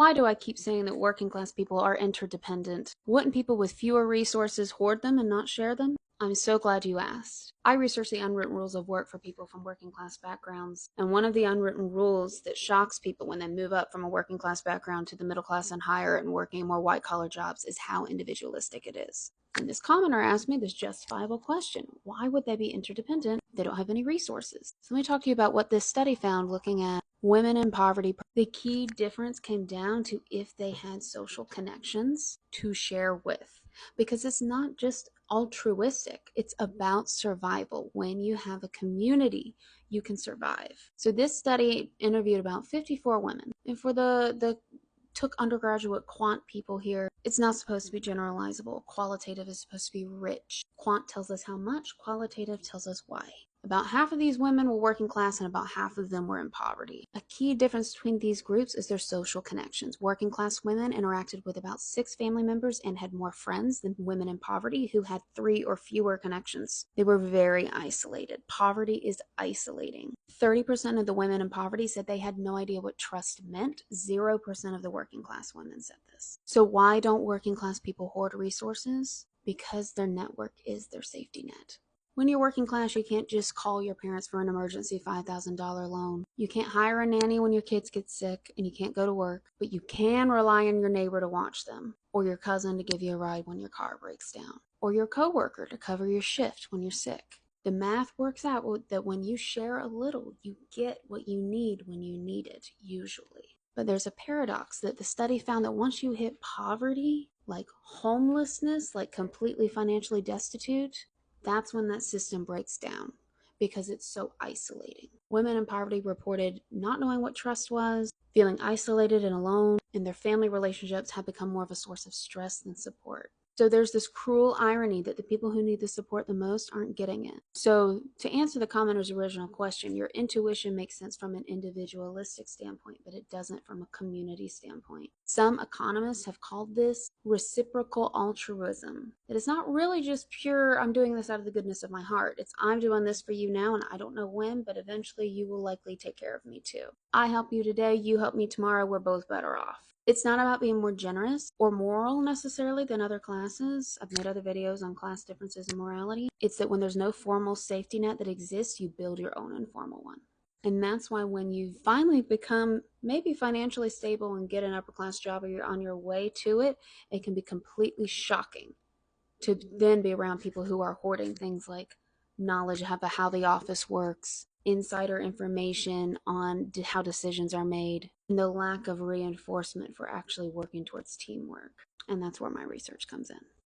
Why do I keep saying that working class people are interdependent? Wouldn't people with fewer resources hoard them and not share them? I'm so glad you asked. I research the unwritten rules of work for people from working class backgrounds, and one of the unwritten rules that shocks people when they move up from a working class background to the middle class and higher and working more white collar jobs is how individualistic it is. And this commenter asked me this justifiable question: why would they be interdependent if they don't have any resources? So let me talk to you about what this study found looking at women in poverty. The key difference came down to if they had social connections to share with, because it's not just altruistic, it's about survival. When you have a community, you can survive. So this study interviewed about 54 women, and for the took undergraduate quant people here. It's not supposed to be generalizable. Qualitative is supposed to be rich. Quant tells us how much, qualitative tells us why. About half of these women were working class and about half of them were in poverty. A key difference between these groups is their social connections. Working class women interacted with about 6 family members and had more friends than women in poverty who had 3 or fewer connections. They were very isolated. Poverty is isolating. 30% of the women in poverty said they had no idea what trust meant. 0% of the working class women said this. So why don't working class people hoard resources? Because their network is their safety net. When you're working class, you can't just call your parents for an emergency $5,000 loan. You can't hire a nanny when your kids get sick, and you can't go to work, but you can rely on your neighbor to watch them, or your cousin to give you a ride when your car breaks down, or your coworker to cover your shift when you're sick. The math works out that when you share a little, you get what you need when you need it, usually. But there's a paradox that the study found that once you hit poverty, like homelessness, like completely financially destitute, that's when that system breaks down because it's so isolating. Women in poverty reported not knowing what trust was, feeling isolated and alone, and their family relationships have become more of a source of stress than support. So there's this cruel irony that the people who need the support the most aren't getting it. So to answer the commenter's original question, your intuition makes sense from an individualistic standpoint, but it doesn't from a community standpoint. Some economists have called this reciprocal altruism. It is not really just pure, I'm doing this out of the goodness of my heart. It's I'm doing this for you now, and I don't know when, but eventually you will likely take care of me too. I help you today, you help me tomorrow, we're both better off. It's not about being more generous or moral necessarily than other classes. I've made other videos on class differences and morality. It's that when there's no formal safety net that exists, you build your own informal one. And that's why when you finally become maybe financially stable and get an upper class job, or you're on your way to it, it can be completely shocking to then be around people who are hoarding things like knowledge of how the office works, insider information on how decisions are made, and the lack of reinforcement for actually working towards teamwork. And that's where my research comes in.